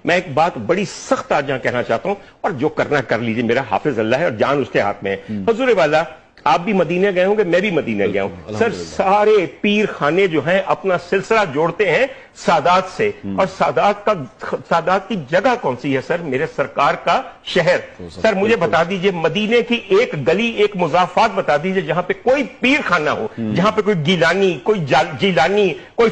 میں ایک بات بڑی سخت آج یہاں کہنا چاہتا ہوں، اور جو کرنا کر لیجئے، میرا حافظ اللہ ہے اور جان اس کے ہاتھ میں ہے۔ حضور والا آپ بھی مدینہ گئے ہوں گے، میں بھی مدینہ گیا ہوں سر۔ سارے پیر خانے جو ہیں اپنا سلسلہ جوڑتے ہیں سادات سے، اور سادات کی جگہ کون سی ہے سر؟ میرے سرکار کا شہر۔ سر مجھے بتا دیجئے مدینے کی ایک گلی، ایک مضافات بتا دیجئے جہاں پہ کوئی پیر خانہ ہو، جہاں پہ کوئی گیلانی، کوئی جیلانی، کوئی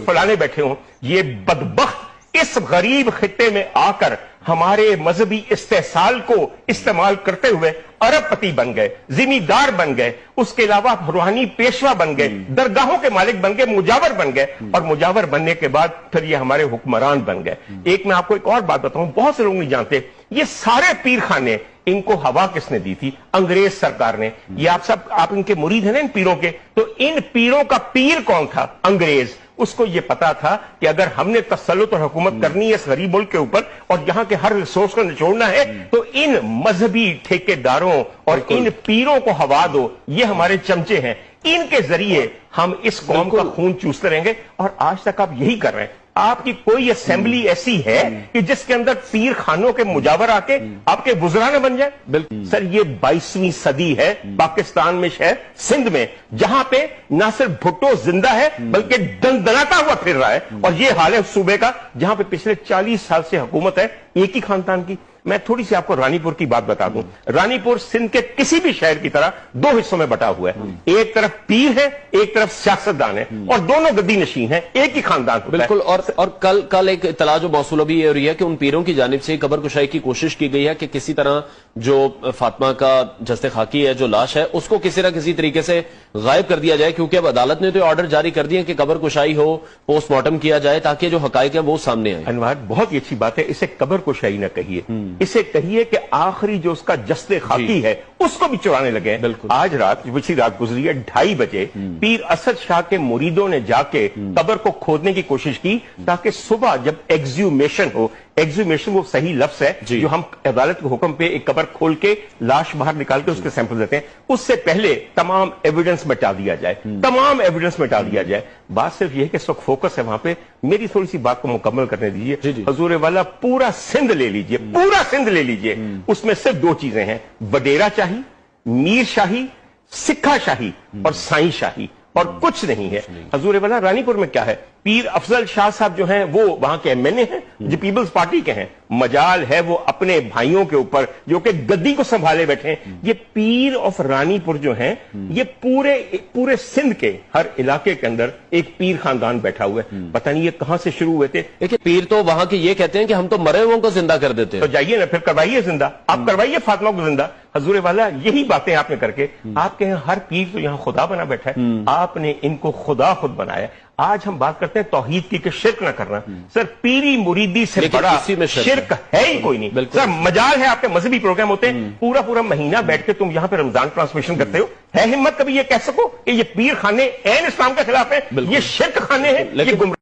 فلانے بیٹھے ہوں۔ یہ بدبخت اس غریب خطے میں آ کر ہمارے مذہبی استحصال کو استعمال کرتے ہوئے ارب پتی بن گئے، زمیندار بن گئے، اس کے علاوہ روحانی پیشوا بن گئے، درگاہوں کے مالک بن گئے، مجاور بن گئے، اور مجاور بننے کے بعد پھر یہ ہمارے حکمران بن گئے۔ ایک میں آپ کو ایک اور بات بتاؤں، بہت سے لوگ نہیں جانتے، یہ سارے پیر خانے ان کو ہوا کس نے دی تھی؟ انگریز سرکار نے۔ یہ آپ ان کے مرید ہیں نا ان پیروں کے، تو ان پیروں کا پیر کون تھا؟ انگریز۔ اس کو یہ پتا تھا کہ اگر ہم نے تسلط اور حکومت کرنی ہے اس غریب ملک کے اوپر اور یہاں کے ہر ریسورس کو نچوڑنا ہے، تو ان مذہبی ٹھیکیداروں اور ان پیروں کو ہوا دو۔ یہ ہمارے چمچے ہیں، ان کے ذریعے ہم اس قوم کا خون چوستے رہیں گے، اور آج تک آپ یہی کر رہے ہیں۔ آپ کی کوئی اسمبلی ایسی ہے کہ جس کے اندر پیر خانوں کے مجاور آ کے آپ کے وزراء نہ بن جائے؟ سر یہ 22ویں صدی ہے پاکستان میں، شہر سندھ میں، جہاں پہ نہ صرف بھٹو زندہ ہے بلکہ دندناتا ہوا پھر رہا ہے، اور یہ حال ہے صوبے کا جہاں پہ پچھلے 40 سال سے حکومت ہے ایک ہی خاندان کی۔ میں تھوڑی سی آپ کو رانی پور کی بات بتا دوں۔ رانی پور سندھ کے کسی بھی شہر کی طرح دو حصوں میں بٹا ہوا ہے، ایک طرف پیر ہے، ایک طرف سیاستدان ہے، اور دونوں گدی نشین ہیں، ایک ہی خاندان ہوتا ہے۔ بالکل۔ اور کل ایک اطلاع جو موصول بھی یہ ہو رہی ہے کہ ان پیروں کی جانب سے قبر کشائی کی کوشش کی گئی ہے کہ کسی طرح جو فاطمہ کا جسد خاکی ہے، جو لاش ہے، اس کو کسی نہ کسی طریقے سے غائب کر دیا جائے، کیونکہ اب عدالت نے تو آرڈر جاری کر دیے کہ قبر کشائی ہو، پوسٹ مارٹم کیا جائے، تاکہ جو حقائق ہیں وہ سامنے آئیں۔ انوار بہت ہی اچھی بات ہے، اسے قبر کشائی نہ کہیے، اسے کہیے کہ آخری جو اس کا جسد خاکی ہے اس کو بھی چرانے لگے ہیں۔ آج رات، پچھلی رات گزری ہے 2:30 بجے، پیر اسد شاہ کے مریدوں نے جا کے قبر کو کھودنے کی کوشش کی تاکہ صبح جب ایگزیومیشن ہو، ایگزیومیشن وہ صحیح لفظ ہے جو ہم عدالت کے حکم پہ ایک قبر کھول کے لاش باہر نکال کے اس کے سیمپل دیتے ہیں، اس سے پہلے تمام ایویڈنس مٹا دیا جائے، تمام ایویڈنس مٹا دیا جائے۔ بات صرف یہ ہے کہ اس وقت فوکس ہے وہاں پہ۔ میری تھوڑی سی بات کو مکمل کرنے دیجیے۔ حضور والا پورا سندھ لے لیجیے، پورا سندھ لے لیجیے، اس میں صرف دو چیزیں ہیں، وڈیرا شاہی، میر شاہی، سکھا شاہی اور سائیں شاہی، اور کچھ نہیں ہے۔ حضور والا رانی پور میں کیا ہے؟ پیر افضل شاہ صاحب جو ہیں وہ وہاں کے ایم این اے ہیں، جو پیپلز پارٹی کے ہیں، مجال ہے وہ اپنے بھائیوں کے اوپر جو کہ گدی کو سنبھالے بیٹھے ہیں۔ یہ پیر آف رانی پور جو ہیں، یہ پورے سندھ کے ہر علاقے کے اندر ایک پیر خاندان بیٹھا ہوا ہے۔ پتہ نہیں یہ کہاں سے شروع ہوئے تھے۔ دیکھیں پیر تو وہاں کے یہ کہتے ہیں کہ ہم تو مرے ہوئوں کو زندہ کر دیتے ہیں۔ تو جائیے نا پھر کروائیے زندہ، آپ کروائیے فاطمہ کو زندہ۔ حضور والا یہی باتیں آپ نے کر کے، آپ کے ہر پیر تو یہاں خدا بنا بیٹھا ہے، آپ نے ان کو خدا خود بنایا۔ آج ہم بات کرتے ہیں توحید کی کہ شرک نہ کرنا، سر پیری مریدی سے بڑا شرک ہے ہی کوئی نہیں۔ سر مجال ہے آپ کے مذہبی پروگرام ہوتے ہیں، پورا مہینہ بیٹھ کے تم یہاں پہ رمضان ٹرانسمیشن کرتے ہو، ہے ہمت کبھی یہ کہہ سکو کہ یہ پیر خانے عین اسلام کے خلاف ہیں، یہ شرک خانے ہیں، یہ گمراہ